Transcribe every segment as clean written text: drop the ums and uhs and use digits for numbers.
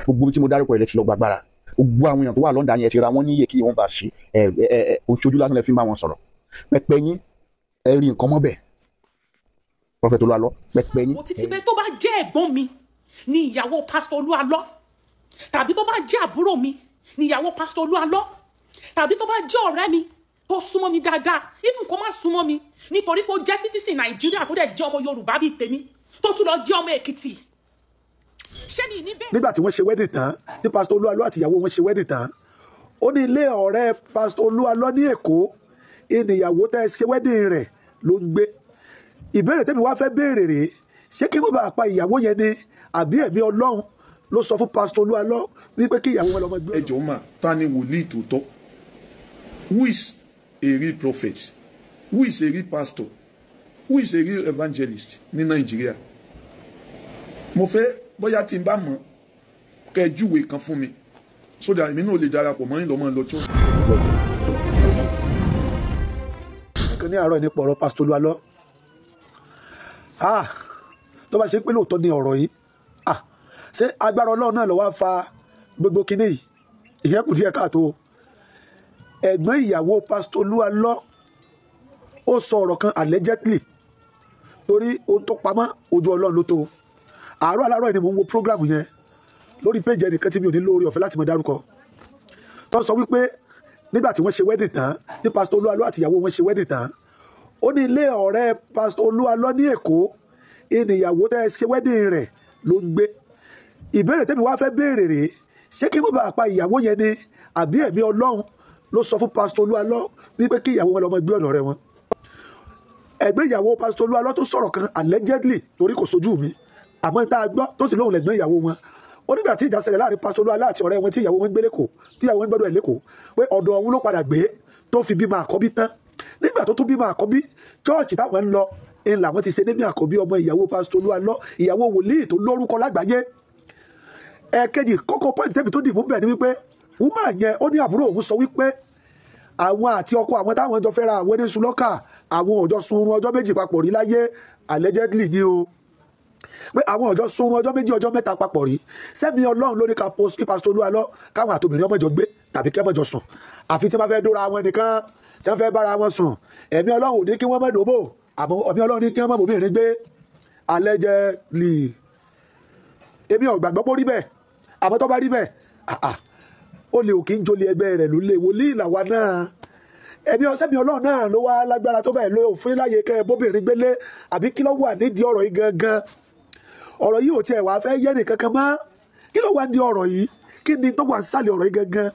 gbogbo tí mo dárúkọ ilẹ̀ ti lọ gbàgbára gbogbo àwọn èèyàn tó wà lọ́ndà yẹn ti ra wọ́n níyè kí wọ́n bá ṣe oṣooju lásán lè fi bá wọn sọ̀rọ̀ pẹpẹ yín ẹ rí nǹkan mọ́ bẹ́ẹ̀ Prophet Olúalọ pẹpẹ yín. mo ti ti bẹ tó bá jẹ́ ẹ̀gbọ́n mi ni ìyàwó Pastor Olúalọ tàbí tó bá jẹ́ àbúrò mi ni ìyàwó Pastor Olúalọ tàbí tó bá jẹ́ ọ̀rẹ́ mi tó súnmọ́ mi dáadáa even kó má súnmọ́ mi nítorí pé ó jẹ́ citizen Nàìjíríà tó dẹ̀ jẹ́ ọmọ Yorùbá bíi tèmi tó tún lọ jẹ́ ọmọ Èkìtì. Nígbà tí wọ́n ṣe wedding tán tí Pastor Olúalọ àti ìyàwó wọn ṣe wedding tán ó ní ilé ọ̀rẹ́ Pastor Olúalọ ní Èkó ìníyàwó tẹ́ ṣe wedding rẹ̀ ló ń gbé. Ìbéèrè tẹ́mi wá fẹ́ béèrè rèé ṣé kí wọ́n bá pa ìyàwó yẹn ni àbí ẹ̀mí Ọlọ́run ló sọ fún Pastor Olúalọ wípé kí ìyàwó wọn lọ́mọ gbé. ẹ jọ̀ọ́ mà ta ni wòlíì tòótọ́? Who is a real prophet? Who is a real pastor? Who is a real evangelist ní Nàìjíríà? Mo fẹ́ bóyá tí n bá mọ̀ kẹ́ júwe kan fún mi so that èmi náà lè darapọ̀ mọ́ ìlọ́mọ lọ tó. nǹkan ní àárọ̀ nípa ọ̀rọ̀ Pastor Olúalọ tó bá ṣe pé lóòótọ́ ni ọ̀rọ̀ yìí ṣé agbára Ọlọ́run náà ló wá fa gbogbo kinní yìí ìyẹn kù díẹ̀ káàtó. Ẹ̀gbọ́n ìyàwó Pastor Olúalọ ó sọ ọ̀rọ̀ kan allegedly torí ohun tó pamọ́ ojú Ọlọ́run ló tó. Àárọ̀ alárọ̀ ni mò ń wo program yẹn lórí péjì ẹnìkan tí mi ò ní lórí ọ̀fẹ́ láti mọ̀ dárúkọ tó sọ wípé nígbà tí wọ́n ṣe wedding tán tí Pastor Olúalọ àti ìyàwó wọn ṣe wedding tán ó ní ilé ọ̀rẹ́ Pastor Olúalọ ní Èkó ìníyàwó tẹ́ ṣe wedding rẹ̀ ló ń gbé. Ìbéèrè tẹ́mi wá fẹ́ béèrè rèé ṣé kí wọ́n bá pa ìyàwó yẹn ni àbí ẹ̀mí Ọlọ́run ló sọ fún Pastor Olúalọ wípé kí ìyàwó wọn lọ́mọ gbé ọ̀dọ̀ rẹ̀ wọn. Ẹgbẹ́ ìyàwó Pastor Olúalọ tó sọ̀rọ̀ kan allegedly torí kò sojú mi àmọ́ tá a gbọ́ tó sì lóhùn lẹ́gbẹ́ ìyàwó wọn ó nígbà tí ìjà ṣẹlẹ̀ láàrin Pastor Olúalọ àti ọ̀rẹ́ wọn tí ìyàwó wọn gbé lẹ́kọ̀ọ́ tí ìyàwó wọn gbọ́dọ̀ ẹ̀ lẹ́kọ̀ọ́ pé ọ̀dọ̀ ọ̀hún ló padà gbé tó fi bímọ àkọ́bí tán nígbà tó tún bímọ àkọ́bí chọ́ọ̀chì táwọn ń lọ ń làwọn ti ṣe níbi àkọ́bí ọmọ ìyàwó Pastor Olúalọ ìyàwó wòlíì tó lórúkọ lágbàáyé. Ẹ̀kejì kókó pọ́ìntì tẹ́bi tó dìbò bẹ̀ ni wípé wúmà yẹn ó ní àbúrò òun sọ wípé àwọn àti ọkọ àwọn táwọn jọ fẹ́ra àwọn ní sulọ́kà àwọn òjò sunrun ọjọ́ méjì papọ̀ rí láyé allegedly ni o pé àwọn òjò sunrun ọjọ́ méjì ọjọ́ mẹ́ta papọ̀ rí sẹ́mi Ọlọ́run ló ní ká post kí Pastor Olúalọ káwọn àtòmìnrin ọmọ jọ gbé tàbí kẹ́ mọ̀jọ sùn àfi tí wọ́n fẹ́ dóra wọn nìkan tí wọ́n fẹ́ bára wọn sùn ẹ̀mí Ọlọ́run ò ní kí wọ́n mọ̀ dòbò àmọ́ ẹ̀mí Ọlọ́run ní kí wọ́n mọ̀ bòmìnrin gbé allegedly. Èmi ò gbàgbọ́ pé ó rí bẹ́ẹ̀ àmọ́ tó bá rí bẹ́ẹ̀ ó lè òkè ń jolè ẹgbẹ́ rẹ̀ ló lè wòlíì làwa náà ẹ̀mí ọ̀sẹ́mi Ọlọ́run náà ló wá lágbára tó bẹ́ẹ̀ ló fún láyé kẹ́ ẹ bóbìnrin gbélé àbí kí ló wà nídìí ọ̀rọ̀ yìí gangan ọ̀rọ̀ yìí ò tiẹ̀ wá fẹ́ yẹ́ nìkan kan mọ́ kí ló wà ní ọ̀rọ̀ yìí kí ni tó wà ń sàlẹ̀ ọ̀rọ̀ yìí gangan.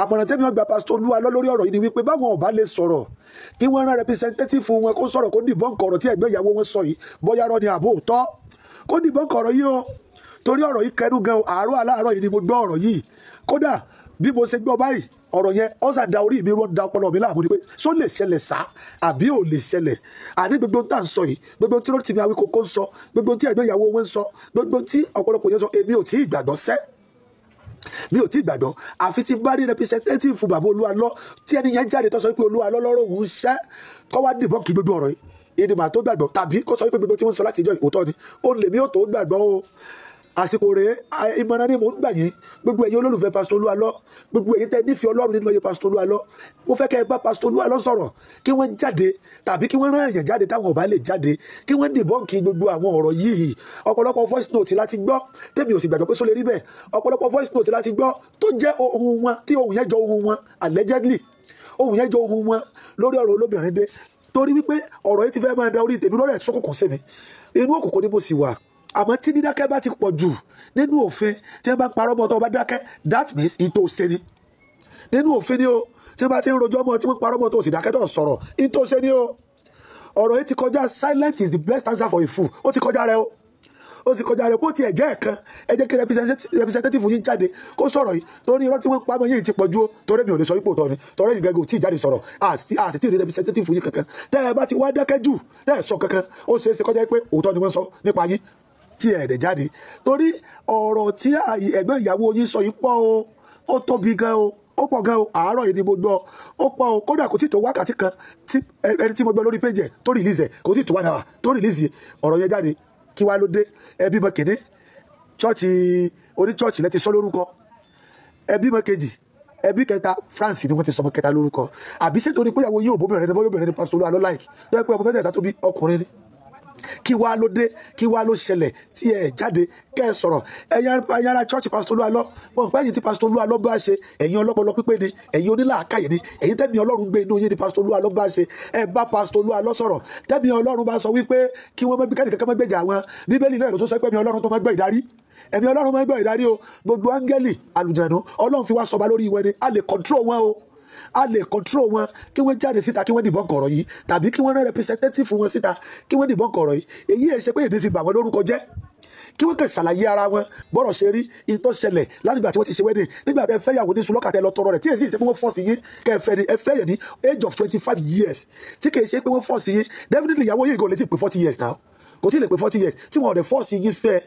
Àmọ̀ràn tẹ́mi wọn gba Pastor Olúalọ lórí ọ̀rọ̀ yìí ni wípé báwọn ọba lè sọ̀rọ̀ kí wọ́n rán representative wọn kó sọ̀rọ̀ kó dìbọn kọ̀rọ̀ tí ẹgbẹ́ ìyàwó wọn sọ yìí bóyá rọ ni àbó òótọ́ kó dìbọn kọ̀rọ̀ yìí o torí ọ̀rọ̀ yìí kẹnu gan àárọ̀ aláàárọ̀ yìí ni mo gbọ́ ọ̀rọ̀ yìí kódà bí mo ṣe gbọ́ báyìí ọ̀rọ̀ yẹn ọ̀sà da orí mi rọ́n da ọpọlọ mi láàmú ni pé só lè ṣẹlẹ̀ sá àbí ò lè ṣẹlẹ̀ àní gbogbo tá à ń sọ yìí gbogbo tí Rotimi Awikoko ń sọ gbogbo tí ẹgbẹ́ ìyàwó wọn ń sọ gbogbo tí ọ̀pọ̀lọpọ̀ yẹn sọ èmi ò tí ì gbàgbọ́ sẹ́ mi ò tí ì gbàgbọ́ àfi tí bá rí representative fún bàbá Olúalọ tí ẹni yẹn jáde tó sọ pé Olúalọ lọ́rọ̀ òun ṣẹ́ kọ́ wá dìbọn kí gbogbo ọ̀rọ̀ yìí ìdìbò àtó gbàgbọ́ tàbí kó sọ pé gbogbo tí wọ́n sọ láti ìjọ òótọ́ ni ó lè mí ò tó gbàgbọ́ o àsìkò rèé ìmọ̀ràn ni mò ń gbà yín gbogbo ẹ̀yin olólùfẹ́ Pastor Olúalọ gbogbo ẹ̀yin tẹ́ nífẹ̀ẹ́ Ọlọ́run nínú ẹ̀yẹ Pastor Olúalọ mo fẹ́ kẹ́ ẹ bá Pastor Olúalọ sọ̀rọ̀ kí wọ́n jáde tàbí kí wọ́n rán èèyàn jáde táwọn ọba lè jáde kí wọ́n dìbọ́ǹkì gbogbo àwọn ọ̀rọ̀ yìí ọ̀pọ̀lọpọ̀ voice note láti gbọ́ tèmi ò sì gbàgbọ́ pé só lè rí bẹ́ẹ̀ ọ̀pọ̀lọpọ̀ voice note láti gbọ́ tó jẹ́ ohun wọn tí ohun yẹn jọ ohun wọn allegedly ohun yẹn jọ ohun wọn lórí ọ̀rọ̀ olóbìnrin dé torí wípé ọ̀rọ̀ yìí ti fẹ́ máa da orí tèmi lọ́rọ̀ ẹ̀sùnkùnkùn sí mi inú òkùnkùn ni mo sì wà àmọ́ tí dídákẹ́ bá ti pọ̀ jù nínú òfin tí wọ́n bá parọ́ mọ́ tó bá dákẹ́ that means ìtò ṣe ni nínú òfin ni o tí wọ́n bá ti ń rojọ́ mọ́ tí wọ́n parọ́ mọ́ tó sì dákẹ́ tó sọ̀rọ̀ ìtò ṣe ni o ọ̀rọ̀ yìí ti kọjá silent is the best answer for a fool ó ti kọjá rẹ o ó ti kọjá rẹ kó tiẹ̀ jẹ́ ẹ̀kan ẹ jẹ́ kí representative yìí jáde kó sọ̀rọ̀ yìí torí irọ́ tí wọ́n pa mọ́ yìí ti pọ̀jù o torí mi ò lè sọ ipò tọ́ ni torí ìgbà gò tí ì jáde sọ̀rọ̀ a sì tí ì rí representative yìí kankan tẹ́ ẹ bá ti wá dákẹ́ jù tẹ́ ẹ sọ kankan ó ṣeé ṣe kọjá pé òótọ́ ni wọ́n sọ nípa yín tí ẹ̀ dẹ̀ jáde torí ọ̀rọ̀ tí ẹ̀gbọ́n ìyàwó yín sọ yìí pọ̀ o ó tóbi gan o ó pọ̀ gan o àárọ̀ yìí ni mo gbọ́ ó pọ̀ o kódà kò tí tó wákàtí kan tí ẹni tí mo gbọ́ lórí péjì tó rìlíìsì ẹ̀ kò tí tó wá náà tó rìlíìsì ọ̀rọ̀ yẹn jáde kí wá ló dé ẹbí mọ kéde chọ́ọ̀chì oní chọ́ọ̀chì lẹ́ti sọ lórúkọ ẹbí mọ kejì ẹbí kẹta France ni wọ́n ti sọmọ kẹta lórúkọ àbí ṣé torí pé ìyàwó yóò bóbìnrin ní bóyá obìnrin ní Pastor Olúwa ló láìkì tó yẹ pé ọmọ mẹ́tẹ̀ẹ̀ta tó bí ọkùnrin ni kí wá ló dé kí wá ló ṣẹlẹ̀ tí ẹ jáde kẹ́ ẹ sọ̀rọ̀ ẹ̀yára church Pastor Olúwa lọ wọn pẹ́ yìí tí Pastor Olúwa lọ bá ṣe ẹ̀yin ọlọ́pọlọ pípé ni ẹ̀yin onílàákàyè ni ẹ̀yin tẹ́mi Ọlọ́run gbé inú yín ni Pastor Olúwa lọ bá ṣe ẹ bá Pastor Olúwa lọ sọ̀rọ̀ tẹ́mi Ọlọ́run bá sọ wípé kí wọ́n mẹ́bí kẹ́nìkan má gbèjà wọn Bíbélì náà ló tó sọ pé ẹ̀mí Ọlọ́run tó má gbọ́ ìdarí ẹ̀mí Ọlọ́run má gbọ́ ìdarí o gbogbo áńgẹ́lì àlùjànnú Ọlọ́run fi wá sọba lórí ìwé ni a lè control wọn o a lè control wọn kí wọ́n jáde síta kí wọ́n dìbọn kọ̀rọ̀ yìí tàbí kí wọ́n rán representative wọn síta kí wọ́n dìbọn kọ̀rọ̀ yìí èyí ẹ̀ ṣe pé èmi fi bà wọ́n lórúkọ jẹ́ kí wọ́n kàn ṣàlàyé ara wọn bọ́rọ̀ ṣe rí ìtọ́ ṣẹlẹ̀ látìgbà tí wọ́n ti ṣe wedding nígbà tẹ́ fẹ́ yàwó ní sulọ́kà tẹ́ lọ tọrọ rẹ̀ tí èsì ṣe pé wọ́n fọ́ọ̀sì yín kẹ́ ẹ fẹ́ yẹn ní age of 25 years tí kì í ṣe pé wọ́n fọ́ọ̀sì yín definitely ìyàwó yìí kò lè ti pé 40 years now kò tí ì lè pé 40 years tí wọ́n ọ̀dẹ̀ fọ́ọ̀sì yín fẹ́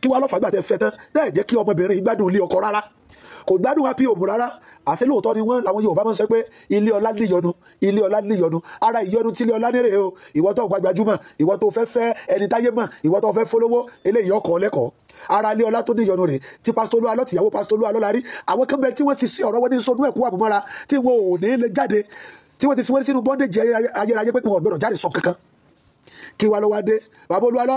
kí wọ́n lọ́fà gbà tẹ́ fẹ́ tán tẹ́ jẹ́ kí ọmọbìnrin yìí gbádùn ilé ọkọ rárá kò gbádùn happy home rárá àṣẹ lóòótọ́ ni wọ́n làwọn Yorùbá máa ń sọ pé ilé ọlá níyọnu ara ìyọnu tí ilé ọlá nírè o ìwọ tó gbajúmọ̀ ìwọ tó fẹ́ ẹni táyé mọ̀ ìwọ tó fẹ́ fólówó eléyìí ọkọ̀ lẹ́kọ̀ọ́ ara ilé ọlá tó níyọnu rè tí Pastor Olúwa lọ tìyàwó Pastor Olúwa lọ la rí àwọn kan bẹ tí wọ́n ti sí ọ̀rọ̀ wọn ní sọdún ẹ̀kú àbúmọ́ra tí wọn ò ní lè jáde tí wọ́n ti fi wọ́n sínú bondage ayérayé pé wọn gbọ́dọ̀ jáde sọ kankan kí wá lọ wá dé bàbá Olúwa lọ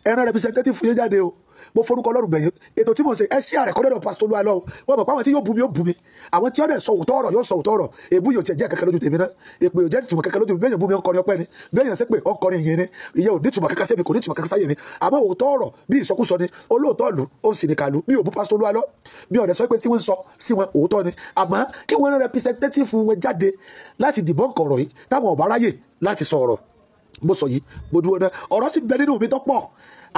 ẹran representative fún yín jáde o mo forúkọ Ọlọ́run bẹ̀yẹ ètò tí mo ṣe ẹ ṣí àrẹ̀kọ́ lọ́dọ̀ Pastor Olúwa lọ wọ́n mọ̀ pé àwọn tí yóò bú mi yóò bú mi àwọn tí yóò dẹ̀ sọ òótọ́ ọ̀rọ̀ yóò sọ òótọ́ ọ̀rọ̀ èbú yóò tiẹ̀ jẹ́ kankan lójú tèmi náà èpè yóò jẹ́ ìtumọ̀ kankan lójú mi bẹ́ẹ̀ yẹn bú mi ọkọrin ọpẹ́ ni bẹ́ẹ̀ yẹn sẹ́pẹ̀ ọkọrin ìyẹn ni ìyẹn ò ní ìtumọ̀ kankan sẹ́mi kò ní ìtumọ̀ kankan sáyẹ̀ mi àmọ́ òótọ́ ọ̀rọ̀ bí ìsọkúsọ ni olóòótọ́ lù ó sì ní kàlù mi ò bú Pastor Olúwa lọ mi ò dẹ̀ sọ pé tí wọ́n sọ sí wọn òótọ́ ni àmọ́ kí wọ́n rán representative wọn jáde láti dìbọn kọ̀rọ̀ yìí táwọn ọ̀bá ráyè láti sọ ọ̀rọ̀ mo sọ yìí mo dúró náà ọ̀rọ̀ sì bẹ nínú mi tó pọ̀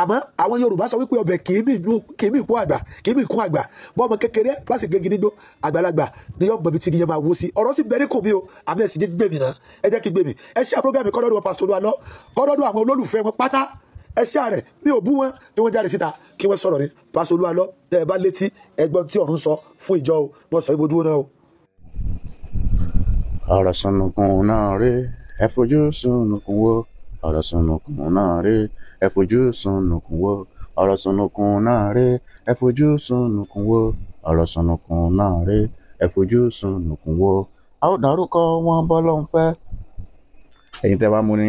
àmọ́ àwọn Yorùbá sọ wípé ọbẹ̀ kì í mì kún àgbà bọ́ ọmọ kékeré bá sì gé gidigbó àgbàlagbà ni yóò bọ̀ bí tí yẹn máa wó sí ọ̀rọ̀ sì bẹ́ẹ̀ ní kò mí o àmì ẹ̀sìn jẹ́ gbèmí náà ẹ jẹ́ kí gbèmí ẹ ṣe àpọ́gàmì kọ́dọ̀dọ̀ Pastor Olúwa lọ kọ́dọ̀dọ̀ àwọn olólùfẹ́ wọn pátá ẹ ṣe àrẹ̀ mi ò bú wọn bí wọ́n jáde síta kí wọ́n sọ̀rọ̀ ní Pastor Olúwa lọ tẹ́ ẹ bá létí ẹgbọ́n tí ọ̀run sọ fún ìjọ o wọ́n sọ ibodúró náà o. ọ̀rọ̀ sọnùkùn náà rí ẹ fojú sọnùkùn wo ọ̀rọ̀ sọnùkùn náà rí ẹ fojú sọnùkùn wo ọ̀rọ̀ sọnùkùn náà rí ẹ fojú sọnùkùn wo ọ̀rọ̀ sọnùkùn náà rí ẹ fojú sọnùkùn wo a ó dárúkọ wọn bọ́lọ́ ń fẹ́ ẹ̀yin tẹ́ bá mú ní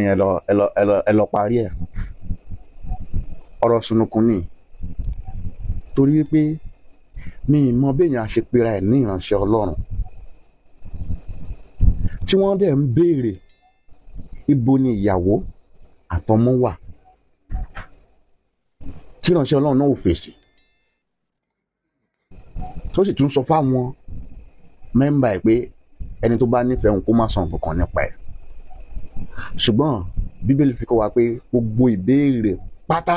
ẹ lọ parí ẹ̀ ọ̀rọ̀ sọnùkùn ni torí wípé mi ì mọ béèyàn àṣepera ẹ̀ ní ìránṣẹ́ Ọlọ́run tí wọ́n dẹ̀ ń béèrè ibo ni ìyàwó àtọmọ wà tí ìránṣẹ́ Ọlọ́run náà ò fèsì tó sì tún sọ fáwọn mẹ́mbà ẹ̀ pé ẹni tó bá nífẹ̀ẹ́ òun kó má sọ nǹkan kan nípa ẹ̀ ṣùgbọ́n Bíbélì fi kọ́ wa pé gbogbo ìbéèrè pátá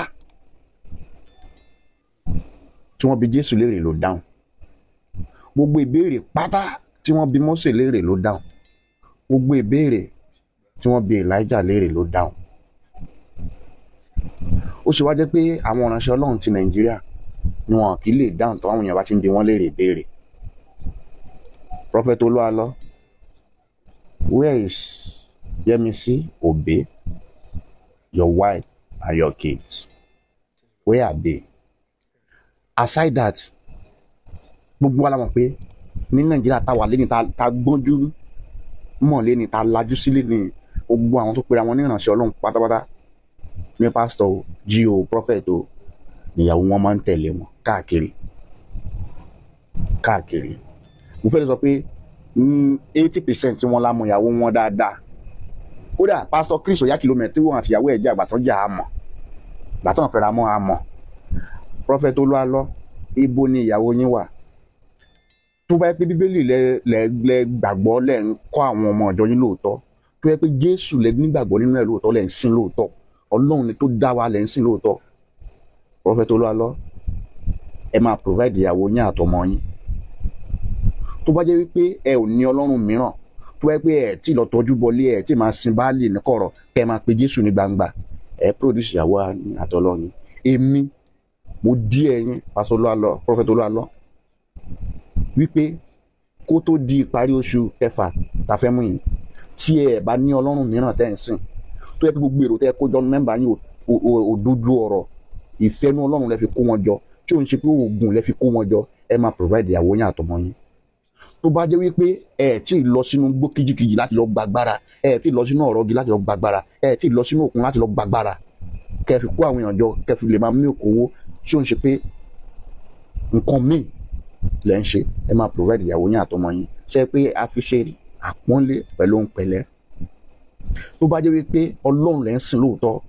tí wọ́n bi Jésù léèrè ló dáhùn gbogbo ìbéèrè pátá tí wọ́n bi Mósè léèrè ló dáhùn gbogbo ìbéèrè tí wọ́n bi Elijah léèrè ló dáhùn ó ṣe wá jẹ́ pé àwọn ìránṣẹ́ Ọlọ́run ti Nàìjíríà ni wọn kì í lè dáhùn tó àwọn èèyàn bá ti ń bi wọ́n léèrè ìbéèrè Prophet Olúalọ, where is Yemisi Obe, your wife and your kids? Where are they? Aside that, gbogbo wa la mọ̀ pé ní Nàìjíríà tá wà lẹ́ni tá gbọ́njú mọ̀ lẹ́ni tá lajú sí lẹ́ni gbogbo àwọn tó pera wọn ní ìránṣẹ́ Ọlọ́run pátápátá ní pásítọ̀ o G.O. prophet o níyàwó wọn máa ń tẹ̀lé wọn káàkiri mo fẹ́ lè sọ pé 80% tí wọ́n lámọ̀ ìyàwó wọn dáadáa kódà pásítọ̀ Chris Oya kìlómítì wọn àti ìyàwó ẹ̀ jẹ́ àgbàtàn jà á mọ̀ àgbàtàn fẹ́ra mọ́ á mọ̀ Prophet Olúalọ, ibo ni ìyàwó yín wà tó bá yẹ pé Bíbélì lẹ gbàgbọ́ lẹ ń kọ́ àwọn ọmọ ìjọ yín lóòótọ́ tó yẹ pé Jésù lẹ nígbàgbọ́ nínú ẹ̀ lóòótọ́ lẹ ń sìn lóòótọ́ Ọlọ́run ni tó dá wa lẹ ń sìn lóòótọ́ Prophet Olúalọ, ẹ máa provide ìyàwó yín àtọmọ yín tó bá jẹ́ wípé ẹ ò ní Ọlọ́run mìíràn tó bá yẹ pé ẹ tí lọ tọ́jú bọlé ẹ tí máa sin Báálì ní kọ̀rọ̀ kẹ́ máa pe Jésù ní gbangba ẹ produce ìyàwó àtọlọ́yìn èmi mo dí ẹ̀yin Pastor Olúalọ, Prophet Olúalọ wípé kó tó di ìparí oṣù kẹfà tá fẹ́ mú yín tí ẹ bá ní Ọlọ́run mìíràn tẹ́ ń sìn tó yẹ kí gbogbo èrò tẹ́ kó jọ mẹ́mbà yín òdodo ọ̀rọ̀ ìfẹ́ inú Ọlọ́run lẹ fi kó wọn jọ tí ò ń ṣe pé oògùn lẹ fi kó wọn jọ ẹ máa provide ìyàwó yín àtọmọ yín. Tó bá jẹ́ wípé ẹ tí ì lọ sínú gbó kíjìkíjì láti lọ gbàgbára, ẹ tí ì lọ sínú ọ̀rọ̀ igi láti lọ gbàgbára, ẹ tí ì lọ sínú òkun láti lọ gbàgbára, kẹ́ fi kó àwọn èèyàn jọ, kẹ́ fi lè máa mú òkòwò tí ò ń ṣe pé nǹkan míì lẹ́ ń ṣe, ẹ máa provide ìyàwó yín àtọmọ yín. Ṣé pé a fi ṣe àpọ́nlé pẹ̀lú ohun pẹ̀lẹ́. Tó bá jẹ́ wípé Ọlọ́run lẹ́ ń sìn lóòótọ́,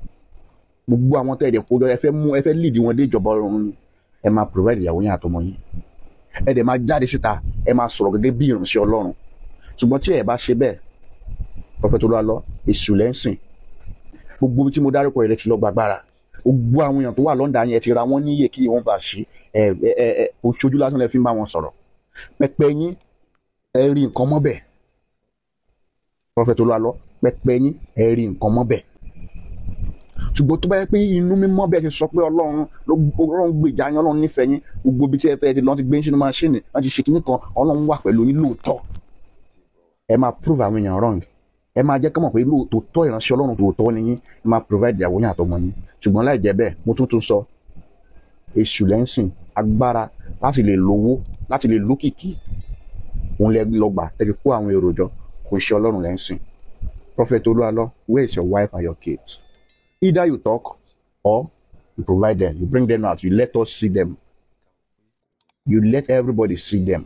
gbogbo àwọn tẹ́ ẹ̀dẹ̀ kó jọ ẹ fẹ́ lead wọn dé ìjọba ọ̀run ni, ẹ máa provide ìyàwó yín àtọmọ yín. Ẹ dẹ̀ máa jáde síta, ẹ máa sọ̀rọ̀ gẹ́gẹ́ bí ìránṣẹ́ Ọlọ́run. Ṣùgbọ́n tí ẹ bá ṣe bẹ́ẹ̀, Prophet Olúalọ, èṣù lẹ́ ń sìn. Gbogbo tí mo dárúkọ yẹn ti lọ gbàgbára. Gbogbo àwọn èèyàn tó wà London yẹn ti ra wọ́n níyè kí wọ́n bá ṣe oṣooju lásán lẹ fi ń bá wọn sọ̀rọ̀. Pẹpẹ yín ẹ rí nǹkan mọ́bẹ̀. Prophet Olúalọ, pẹpẹ yín ẹ rí nǹkan mọ́bẹ̀. Ṣùgbọ́n tó bá yẹ pé inú mímọ́ bẹ́ẹ̀ ti sọ pé Ọlọ́run gbèjà yín, Ọlọ́run nífẹ̀ẹ́ yín, gbogbo ibi tí ẹ fẹ́ ti lọ́n ti gbé sínú máṣíìnì, wọ́n ti ṣe kíní kan, Ọlọ́run wà pẹ̀lú yín lóòótọ́. Ẹ máa prove àwọn èèyàn wrong. Ẹ máa jẹ́ kí wọ́n mọ̀ pé lóòótọ́ ìránṣẹ́ Ọlọ́run tòótọ́ ni yín, ẹ máa provide ìyàwó yín àtọmọ yín. Ṣùgbọ́n láì jẹ́ bẹ́ẹ̀, mo tún sọ, èṣù lẹ́ ń sìn, agbára láti lè lówó, láti lè lókìkí, òun lẹ lọ gbà tẹ́ fi kó àwọn èrò jọ, kò ṣe Ọlọ́run lẹ́ ń sìn. Prophet Olúalọ, where is your wife and your kids? Either you talk or you provide them. You bring them out. You let us see them. You let everybody see them.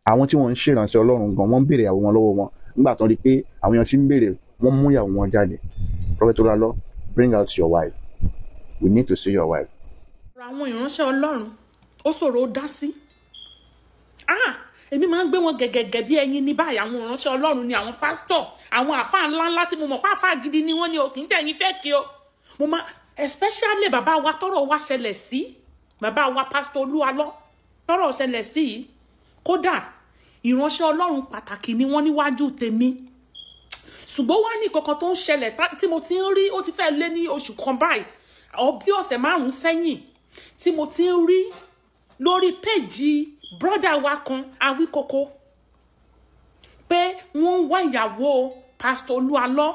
Àwọn tí wọ́n ń ṣèrànṣẹ́ Ọlọ́run gan, wọ́n ń béèrè ìyàwó wọn lọ́wọ́ wọn. Nígbà tó ń rí pé àwọn èèyàn ti ń béèrè, wọ́n mú ìyàwó wọn jáde. Prophet Olúalọ, bring out your wife. We need to see your wife. Àwọn ìránṣẹ́ Ọlọ́run ó ṣòro ó dá sí. Èmi máa ń gbé wọn gẹ̀gẹ̀gẹ̀ bí ẹyin ní báyìí. Àwọn ìránṣẹ́ Ọlọ́run ni àwọn pásítọ̀, àwọn àfáà ńláńlá tí mo mọ̀ pé àfáà gidi ni wọ́n ní o, kì í tẹ̀yìn fẹ́ kí o. Mo máa especially bàbá wa tọ́rọ̀ wa ṣẹlẹ̀ sí, bàbá wa Pastor Olúalọ tọ́rọ̀ ṣẹlẹ̀ sí yìí. Kódà ìránṣẹ́ Ọlọ́run pàtàkì ni wọ́n níwájú tèmi. Ṣùgbọ́n wá ní kankan tó ń ṣẹlẹ̀ tí mo ti ń rí, ó ti fẹ́ lé ní oṣù kan báyìí, bí ọ̀sẹ̀ 5 sẹ́yìn, tí mo ti ń rí lórí péjì brother wa kan Awíkoko pé wọ́n ń wá ìyàwó Pastor Olúalọ.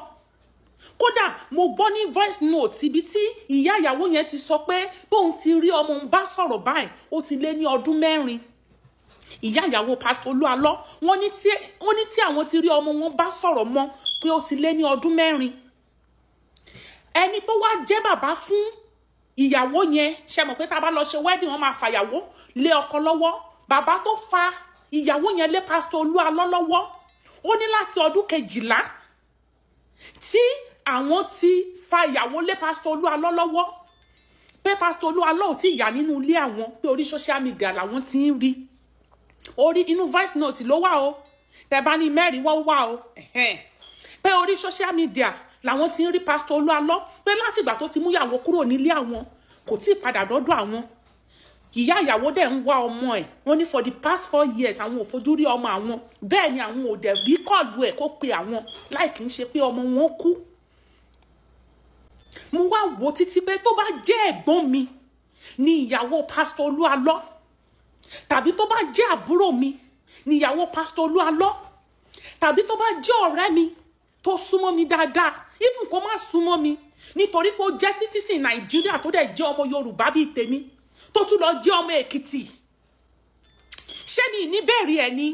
Kódà mo gbọ́ ní voice note ibi tí ìyá ìyàwó yẹn ti sọ pé bóun ti rí ọmọ ń bá sọ̀rọ̀ báyìí ó ti lé ní ọdún 4. Ìyá ìyàwó Pastor Olúalọ wọ́n ní tí àwọn ti rí ọmọ wọn bá sọ̀rọ̀ mọ́ pé ó ti lé ní ọdún 4. Ẹni tó wá jẹ́ bàbá fún ìyàwó yẹn, ṣe mọ̀ pé tá bá lọ ṣe wedding wọ́n máa fàyàwó lé ọkọ lọ́wọ́. Bàbá tó fa ìyàwó yẹn lé Pastor Olúalọ lọ́wọ́, ó ní láti ọdún 12 tí àwọn ti fa ìyàwó lé Pastor Olúalọ lọ́wọ́, pé Pastor Olúalọ ò tí ì yà nínú ilé àwọn, pé orí social media làwọn ti ń rí. Orí inú voice note ló wà o, tẹ́ bá ní mẹ́rin wọ́n wà o, pé orí social media làwọn ti ń rí Pastor Olúalọ, pé látìgbà tó ti mú ìyàwó kúrò nílé àwọn kò tí ì padà dọ́dọ̀ àwọn. Ìyá ìyàwó dẹ̀ ń wá ọmọ ẹ̀, wọ́n ní for the past 4 years àwọn ò fojú rí ọmọ àwọn, bẹ́ẹ̀ ni àwọn ò dẹ̀ rí kọ́ọ̀dù ẹ̀ kó pe àwọn láì kí ń ṣe pé ọmọ wọn kú. Mo wá wò títí pé tó bá jẹ́ ẹ̀gbọ́n mi ni ìyàwó Pastor Olúalọ, tàbí tó bá jẹ́ àbúrò mi ni ìyàwó Pastor Olúalọ, tàbí tó bá jẹ́ ọ̀rẹ́ mi tó súnmọ́ mi dáadáa, even kó má súnmọ́ mi nítorí pé ó jẹ́ citizen Nàìjíríà tó dẹ̀ jẹ́ ọmọ Yorùbá bíi tèmi, tó tún lọ jẹ́ ọmọ Èkìtì, ṣé mi ní bẹ̀rẹ̀ ẹ̀ ni?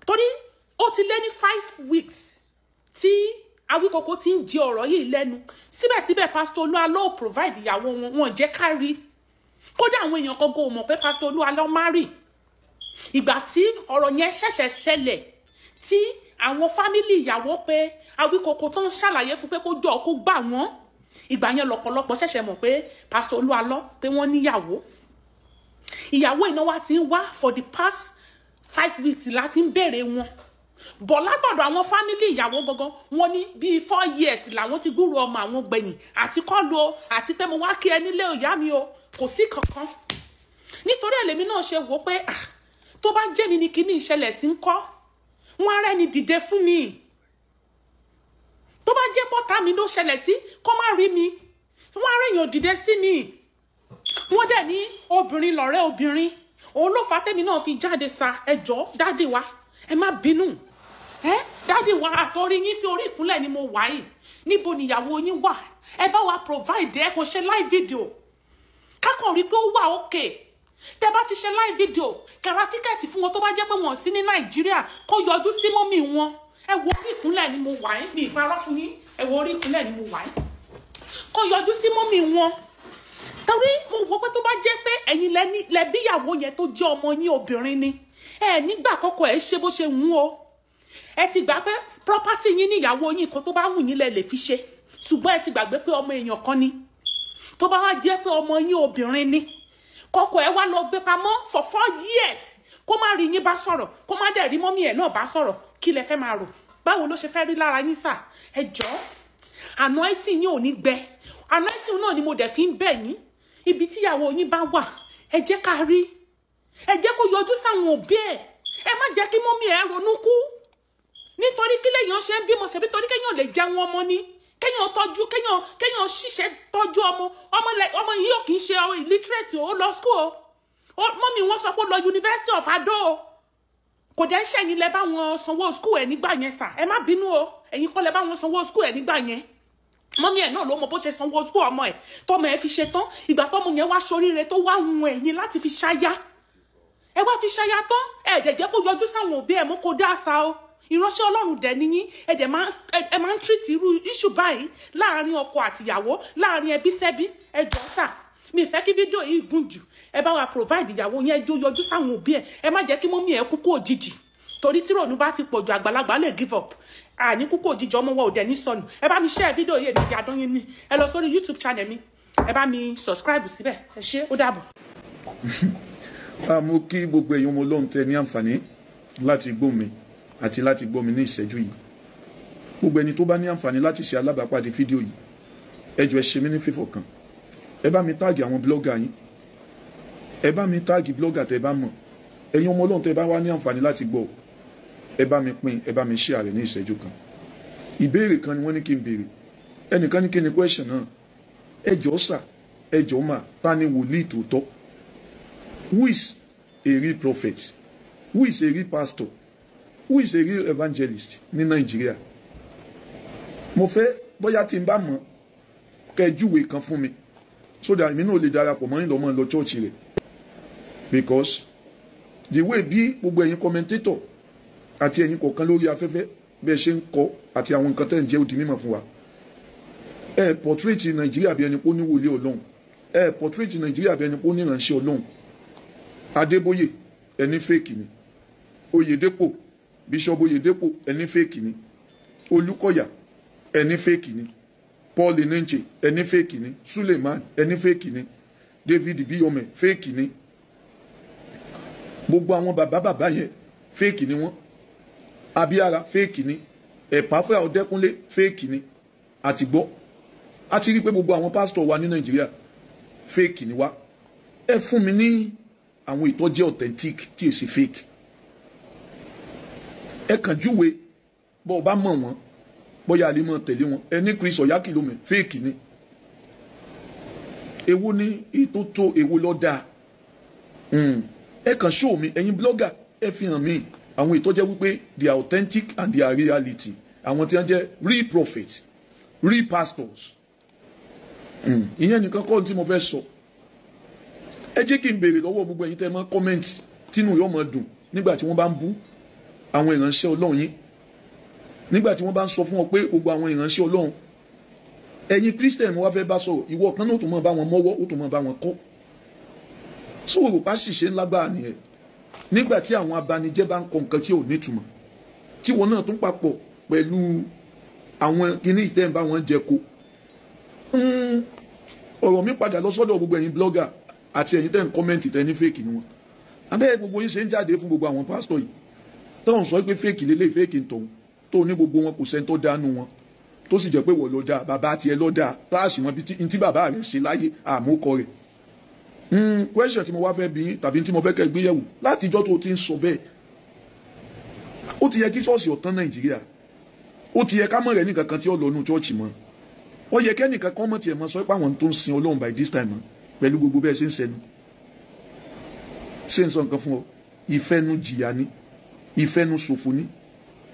Torí ó ti lé ní 5 weeks tí Awíkoko ti ń jẹ ọ̀rọ̀ yìí lẹ́nu, síbẹ̀síbẹ̀ Pastor Olúalọ ò provide ìyàwó wọn jẹ́ ká rí. Kódà àwọn èèyàn kan kò mọ̀ pé Pastor Olúalọ marry. Ìgbà tí ọ̀rọ̀ yẹn ṣẹ̀ṣẹ̀ ṣẹlẹ̀ tí àwọn fámìlì ìyàwó pé Awíkoko tó ń ṣàlàyé fún pé kó jọ kó gbà wọ́n, ìgbà yẹn lọ́pọ̀lọpọ̀ ṣẹ̀ṣẹ̀ mọ̀ pé Pastor Olúalọ pé wọ́n níyàwó. Ìyàwó iná wa ti ń wá for the past 5 weeks láti ń béèrè wọn. Bọ̀ látọ̀dọ̀ àwọn fámìlì ìyàwó gangan wọ́n ní bíi 4 years làwọn ti gbúrò ọmọ àwọn gbẹ̀yìn, àti kọ́lu o, àti pé mo wá kí ẹ nílé ìyá mi o, kò sí kankan. Nítorí èlèmi náà ṣe wò pé tó bá jẹ́ mi ni kíní ìṣẹ̀lẹ̀ sí ń kọ́, wọ́n á rẹ́ni dìde fún mi. Tó bá jẹ́ pọ́tà mi ló ṣẹlẹ̀ sí, kó má rí mi, wọ́n á rẹ́yàn dìde sí mi. Wọ́n dẹ̀ ní obìnrin lọ̀rẹ́ obìnrin, òun ló fà tẹ́mi náà fi jáde sa ẹjọ́ dáde wa, ẹ má bínú. Dáàdì wa àtọ́rí yín sí orí ìkúnlẹ̀ ni mo wà yìí. Níbo ni ìyàwó yín wà? Ẹ bá wa provide ẹ kò ṣe live video. Kákan rí pé ó wà okay. Tẹ́ bá ti ṣe live video, kẹ́ra tíkẹ́ẹ̀tì fún wọn tó bá jẹ́ pé wọ́n sí ní Nàìjíríà kó yọjú sí mọ́mì wọn. Ẹ wo orí ìkúnlẹ̀ ni mo wà yìí. Mi ìparọ́ fún yín. Ẹ wo orí ìkúnlẹ̀ ni mo wà yìí. Kó yọjú sí mọ́mì wọn. Torí mo wò pé tó bá jẹ́ pé ẹ̀yin lẹ bí ìyàwó yẹn tó jẹ́ ọmọ yín obìnrin ni. Ẹ nígbà kọ́kọ́ ẹ ṣe bó ṣe wù o. Ẹ ti gbà pé property yín ní ìyàwó yín kan tó bá wù yín lè fi ṣe. Ṣùgbọ́n ẹ ti gbàgbé pé ọmọ èèyàn kan ni. Tó bá wá jẹ́ pé ọmọ yín obìnrin ni. Kọ́kọ́ ẹ wá lọ gbé pamọ́ for 4 years. Kó má rí yín bá sọ̀rọ̀, kó má dẹ̀ rí mọ́mí ẹ̀ náà bá sọ̀rọ̀. Kí lẹ fẹ́ máa rò? Báwo ló ṣe fẹ́ rí lára yín sà? Ẹ jọ̀ọ́. Anointing yín ò ní gbẹ. Anointing náà ni mo dẹ̀ fi ń bẹ̀ yín. Ibi tí ìyàwó yín bá wà, ẹ jẹ́ ká rí. Ẹ jẹ́ kó yọjú sáwọn òbí ẹ̀. Ẹ má jẹ́ kí mọ́mí ẹ̀ ronú kú. Nítorí kí lèèyàn ṣe ń bímọ ṣebí torí kéèyàn lè jẹun ọmọ ni. Kéèyàn tọ́jú, kéèyàn ṣiṣẹ́ tọ́jú ọmọ. Ọmọ yìí ò kì í ṣe illiterate ó lọ school o. Mọ́mí wọn sọ pé ó lọ University of Ado o. Kò dẹ̀ ṣẹ̀yìn lẹ bá wọn sanwó school ẹ̀ nígbà yẹn sà. Ẹ má bínú o. Ẹ̀yin kọ́ lẹ bá wọn sanwó school ẹ̀ nígbà yẹn. Mọ́mí ẹ̀ náà ló mọ bó ṣe sanwó school ọmọ ẹ̀. Tọ́mọ ẹ̀ fi ṣe tán. Ìgbà tọ́mọ yẹn wá ṣoríire tó wá hun ẹ̀yin láti fi ṣáyá. Ẹ wá fi ṣáyá tán. Ẹ dẹ̀ jẹ́ kó yọjú sáwọn òbí ẹ̀ mọ́ kó dá àṣà o. Ìránṣẹ́ Ọlọ́run dẹ̀ ni yín. Ẹ dẹ̀ máa ń treat irú issue báyìí láàárín ọkọ àtìyàwó, láàárín ẹbí sẹ́bí. Ẹ jọ̀ọ́ sà. Mi fẹ́ kí fídíò yìí gùn jù. Ẹ bá wa provide ìyàwó yẹn yọjú sáwọn òbí ẹ̀. Ẹ má jẹ́ kí mọ́mí ẹ̀ kú kó òjijì. Torí tí rònú bá ti pọ̀jù àgbàlagbà lè give up. Àní kú kó òjijì ọmọ wa ò dẹ̀ ní sọnù. Ẹ bá mi share fídíò yìí ní ìyàdán yín ní. Ẹ lọ sórí YouTube channel mi. Ẹ bá mi subscribe síbẹ̀. Ẹ ṣé, ó dàbọ̀. Mo kí gbogbo èèyàn ọmọ Ọlọ́run tẹ́ ní àǹfààní láti gbọ́ mi àti láti gbọ́ mi ní ìṣẹ́jú yìí. Gbogbo ẹni tó bá ní àǹfààní láti ṣe alábàápàdé fídíò yìí, ẹ jọ̀ọ́ ẹ ṣe mí ní fífọ̀ kan. Ẹ bá mi táàgì àwọn blọ́gà yín. Ẹ bá mi táàgì blọ́gà tẹ́ bá mọ̀. Ẹ̀yin ọmọ Ọlọ́run tẹ́ bá wá ní àǹfààní láti gbọ́. Ẹ bá mi pín, ẹ bá mi share rẹ̀ ní ìṣẹ́jú kan. Ìbéèrè kan ni wọ́n ní kí n béèrè. Ẹnìkan ní kí ni question náà. Ẹ jọ̀ọ́ sà, ẹ jọ̀ọ́ mà, ta ni wòlíì tòótọ́? Who is a real prophet? Who is a real pastor? Who is a real evangelist ní Nàìjíríà? Mo fẹ́ bóyá tí n bá mọ̀ kẹ́ júwe kan fún mi so that èmi náà lè darapọ̀ mọ́ yín lọ church rẹ̀. Because the way bí gbogbo ẹ̀yin commentator àti ẹ̀yin kọ̀ọ̀kan lórí afẹ́fẹ́ bẹ́ẹ̀ ṣe ń kọ́ àti àwọn nǹkan tẹ́ ń jẹ́ ó di mímọ̀ fún wa. Ẹ portrait Nàìjíríà bí ẹni pé ó ní wòlíì Ọlọ́run. Ẹ portrait Nàìjíríà bí ẹni pé ó ní ìránṣẹ́ Ọlọ́run. Adébóyè ẹni fake ni. Oyèdépò Bishop Oyèdépò ẹni fake ni. Olúkọ̀yà ẹni fake ni. Paul Enenche ẹni fake ni. Suleiman ẹni fake ni. David Biyome fake ni. Gbogbo àwọn bàbá yẹn fake ni wọ́n. Abíára fake ni. Ẹ̀páfẹ́ Ọdẹ́kúnlé fake ni. Àti gbọ́ a ti rí pé gbogbo àwọn pásítọ̀ wa ní Nàìjíríà fake ni wá. Ẹ fún mi ní àwọn ìtọ́jẹ́ authentic tí èsì fake. Ẹ kàn júwe bọ́ ọ bá mọ̀ wọ́n bóyá a lè mọ̀ tẹ̀lé wọn. Ẹni Chris Oyakilome fake ni. Èwo ni ìtótó èwo ló dáa. Ẹ kàn show mi ẹ̀yin blogger ẹ fi hàn mí àwọn ìtọ́jẹ́ wípé they are authentic and they are reality. Àwọn tí wọ́n jẹ́ real prophets, real pastors. Ìyẹn nìkan kọ́ tí mo fẹ́ sọ. Ẹ jẹ́ kí n béèrè lọ́wọ́ gbogbo ẹ̀yin tẹ́ mọ́ comment tínú yóò mọ̀ dùn nígbà tí wọ́n bá ń bú àwọn ìránṣẹ́ Ọlọ́run yín. Nígbà tí wọ́n bá ń sọ fún wọn pé gbogbo àwọn ìránṣẹ́ Ọlọ́run ẹ̀yin Christian wá fẹ́ bá sọ̀rọ̀ ìwọ kan náà ó tún mọ̀ bá wọn mọ́wọ́ ó tún mọ̀ bá wọn kọ́. Sọ̀rọ̀ bá sì ṣe ńlágbára nìyẹn. Nígbà tí àwọn abanijẹ́ bá ń kọ nǹkan tí ò nítumọ̀ tí wọn náà tún papọ̀ pẹ̀lú àwọn kìíní ìtẹ́ ń bá wọn jẹ ko. Ọ̀rọ̀ mi padà lọ sọ́dọ̀ gbogbo ẹ̀yin blogger àti ẹ̀yin tẹ́ ń kọ́mẹ́ǹtì tẹ́ ní fake ni wọn. Abẹ́ gbogbo yín ṣe ń jáde fún gbogbo àwọn pásítọ̀ yìí tó ń sọ pé fake lélẹ̀ fake ń tọ̀hún tó ní gbogbo wọn kò sẹ́ni tó dánú wọn tó sì jẹ́ pé wọ́n ló dáa bàbá tiẹ̀ ló dáa táàsì wọn bí tí bàbá rẹ̀ ṣe láyé àmúkọ rẹ̀. Question tí mo wá fẹ́ bí yín tàbí tí mo fẹ́ kẹ́ gbéyẹ̀wò látijọ́ tó ti ń sọ bẹ́ẹ̀ ó ti yẹ kí ṣọ́ọ̀ṣì ọ̀tán Nàìjíríà ó ti yẹ ká mọ̀ rẹ̀ ní kankan tí ó lọ nù chọ́ọ̀chì mọ́ ó yẹ kẹ́nìkan kọ́ mọ̀ tiẹ̀ mọ́ sọ pé àwọn tó ń sin Ọlọ́run by this time pẹ̀lú gbogbo bẹ́ẹ̀ ṣe ń sẹnu ṣe ń sọ nǹkan fún ọ ìfẹ́nu jìyà ni ìfẹ́nu ṣòfò ni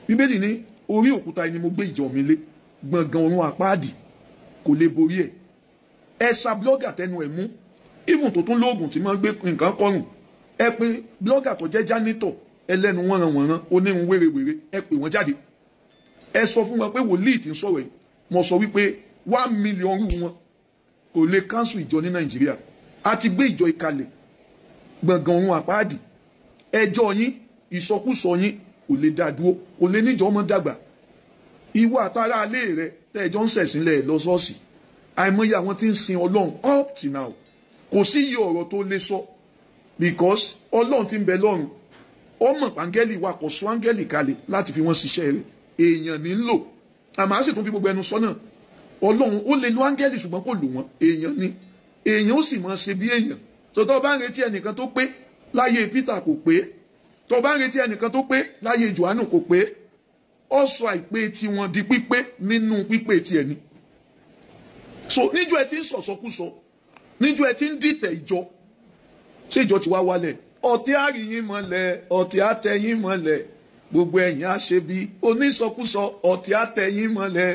bíbélì ní orí òkúta ni mo gbé ìjọ mi lé, gbọ̀ngàn ọ̀run àpáàdì kò lè borí ẹ̀. Ẹ sa blogger tẹnu ẹ̀ mú, even tó tún lóògùn tí máa gbé nǹkan kọrùn. Ẹ pé blogger tó jẹ́ janitor ẹlẹ́nu wọ́nranwọ̀nran onírun wérewère, ẹ pè wọ́n jáde. Ẹ sọ fún wọn pé wòlíì tí ń sọ̀rọ̀ yìí mo sọ wípé 1 million rú wọn kò lè cancel ìjọ ní Nàìjíríà. A ti gbé ìjọ ìkalẹ̀ gbọ̀ngàn ọ̀run àpáàdì. Ẹjọ́ yín ìsọkúsọ yín kò lè dá dúró, kò lè níjọ ọmọ dàgbà. Ìwọ àtàrà alẹ́ rẹ tẹ́ẹ̀jọ́ ń ṣẹ̀sìnlẹ̀ lọ ṣọ́ọ̀ṣì, àìmọye àwọn tí ń sin Ọlọ́run up till now kò sí iye ọ̀rọ̀ tó lè sọ because Ọlọ́run ti ń bẹ lọ́run. Ọmọ áńgẹ́lì wa kò sọ áńgẹ́lì kalẹ̀ láti fi wọ́n ṣiṣẹ́ rẹ̀, èèyàn ní ń lò. Àmọ́ a sì tún fi gbogbo ẹnu sọ náà, Ọlọ́run ó lè lo áńgẹ́lì ṣùgbọ́n kò lò wọ́n, èèyàn ni. Èèyàn ó sì máa ṣe bí èèyàn. Tó bá ń retí ẹnìkan tó pé láyé Peter kò pé, tó bá ń retí ẹnìkan tó pé láyé Jòhánù kò pé, ó sọ àìpé tiwọn di pípé nínú pípé tiẹ̀ ni. So níjọ́ ẹ ti ń sọ̀sọ́kúsọ, níjọ́ ẹ ti ń dìtẹ̀ ìjọ, ṣé ìjọ ti wá wálẹ̀? Ọ̀tẹ̀ àríyìn mọ́lẹ̀, ọ̀tẹ̀ àtẹ̀yìn mọ́lẹ̀, gbogbo ẹ̀yin àṣebí onísọkúsọ, ọ̀tẹ̀ àtẹ̀yìn mọ́lẹ̀,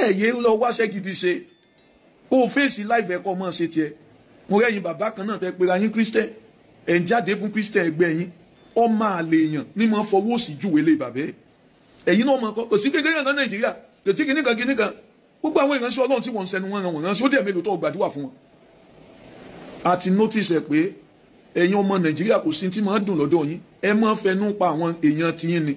ẹ̀yẹ lọ wáṣẹ́ gidi ṣe. Ó fèsì láìfẹ́ kọ́ mọ́ ṣe tiẹ̀. Mo rẹ́yìn bàbá kan náà tẹ́ pera yín Christian, ẹ̀ ń jáde fún Christian ẹgbẹ́ yín, ọmọ àlè èèyàn ní mọ́ fọwọ́ sí júwe lé bàbá ẹ̀. Ẹ̀yin náà mọ̀ kò sí kékeré kan Nàìjíríà, kò sí kíníkan kíníkan. Gbogbo àwọn ìránṣẹ́ Ọlọ́run tí wọ́n ń sẹnu wọn ránṣẹ́ ó dẹ̀ mélòó tó gbàdúrà fún wọn. A ti notice ẹ̀ pé ẹ̀yin ọmọ Nàìjíríà kò sí tí máa dùn lọ́dọ̀ yín, ẹ máa fẹnu pa àwọn èèyàn tiyín ni,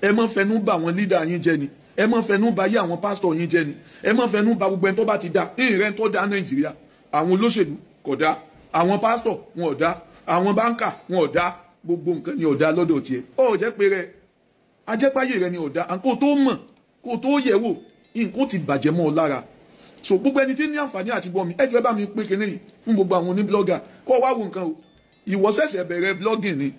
ẹ máa fẹnu bà àwọn leader yín jẹ́ ni, ẹ máa fẹnu bà yé àwọn pastor yín jẹ́ ni, ẹ máa fẹnu bà gbogbo ẹni tó bá ti dá ìrẹ́ tó dá Nàìjíríà. Àwọn olóṣèlú kò dá, àwọn pastor wọn ò dá, àwọn báńkà wọn ò dá, gbogbo nǹkan ni ò dá lọ́dọ̀ tiẹ̀. Ó jẹ́ pé rẹ ajẹ́páyé rẹ ni ò dá, àǹkó tó mọ̀ kó tó yẹ̀ wò nǹkan ti bàjẹ́ mọ́ ọ lára. So gbogbo ẹni tí ní àǹfààní àti gbọ́ mi ẹ jọ̀ọ́ bá mi pín kinní yìí fún gbogbo àwọn oníblọ́gà kó wá wo nǹkan o. Ìwọ ṣẹ̀ṣẹ̀ bẹ̀rẹ̀ blogging ni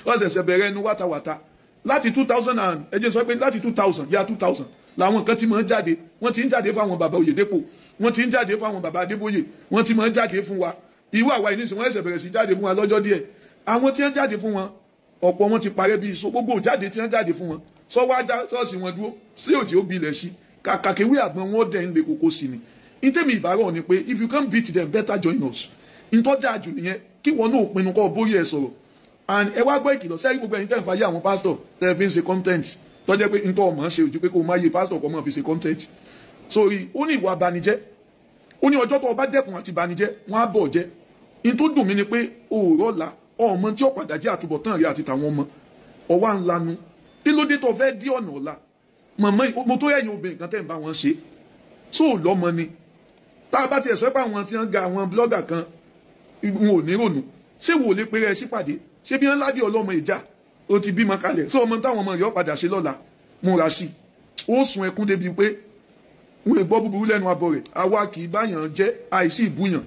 wọ́n ṣẹ̀ṣẹ̀ bẹ̀rẹ̀ ẹnu wátawàta láti 2000 and ẹ jẹ́ sọ pé láti 2000 yá 2000 làwọn nǹkan ti máa ń jáde, wọ́n ti ń jáde fún àwọn bàbá Oyèdépò, wọ́n ti ń jáde fún àwọn bàbá Adébóyè, wọ́n ti máa ń jáde fún wa. Irú àwa yìí nísìnyí wọ́n ṣẹ̀ṣẹ̀ bẹ̀rẹ̀ sí jáde fún wa lọ́jọ́ díẹ̀. Àwọn tí wọ́n jáde fún wọn ọ̀pọ̀ wọn ti parẹ́ bí iṣó, gbogbo jáde tí wọ́n jáde fún wọn sọ wá já ṣọ́ọ̀ṣì wọn dúró sí òjì ó bilẹ̀ sí kàkàkéwé àgbọn wọn dẹ̀ ń le koko sí ni. Ìtẹ́mi ìbárọ̀ ni pé if you can't beat them better join us. Ìtọ́ dáa jù nìyẹn kí wọn náà pinnu kọ́ bóyá ẹ sọ̀rọ̀. And ẹ wá gbọ́ ìkìlọ̀ sẹ́yìn gbogbo ẹ̀yin tẹ́ ń fa yé àwọn pásítọ̀ tẹ́ fi ń ṣe content tọ́jẹ́ pé ntọ́ ọmọ ṣe ojú pé kó má yé pásítọ̀ kọ́ mọ́ fi ṣe content. Sórí ó ní ìwà abanijẹ́, ó ní ọjọ́ tó ọba dẹ́kun àti banijẹ́ wọ́n á bọ̀ jẹ́. Ìtó dùn mí ni pé òòrọ̀ la ọmọ tí ó padà jẹ́ àtúbọ̀tán rẹ̀ àti tàwọn ọmọ ọwá ńlanu kí ló dé tó fẹ́ dí ọ̀nà ọ̀la mọ̀mọ́ mo tó yẹ̀yìn obìnrin kan tẹ́ ń bá wọn ṣe sóò lọ́mọ ni. Tá a bá tiẹ̀ sọ pé àwọn tí wọ́n ga àwọn blọ́gà kan wọn ò ní rònú, ṣé wò lè pèrè ẹ sípàdé, ṣé bí wọ́n ládìí ọlọ́mọ ìjà ó ti bímọ kalẹ̀ sọ ọmọ táwọn ọmọ rẹ̀ ó padà ṣe lọ́la múra sí ó sun ẹkún débi pé wọn ègbọ́ búburú lẹ́nu abọ́ rẹ̀ àwa kì í báyàn jẹ́ àìsí ìbúyàn.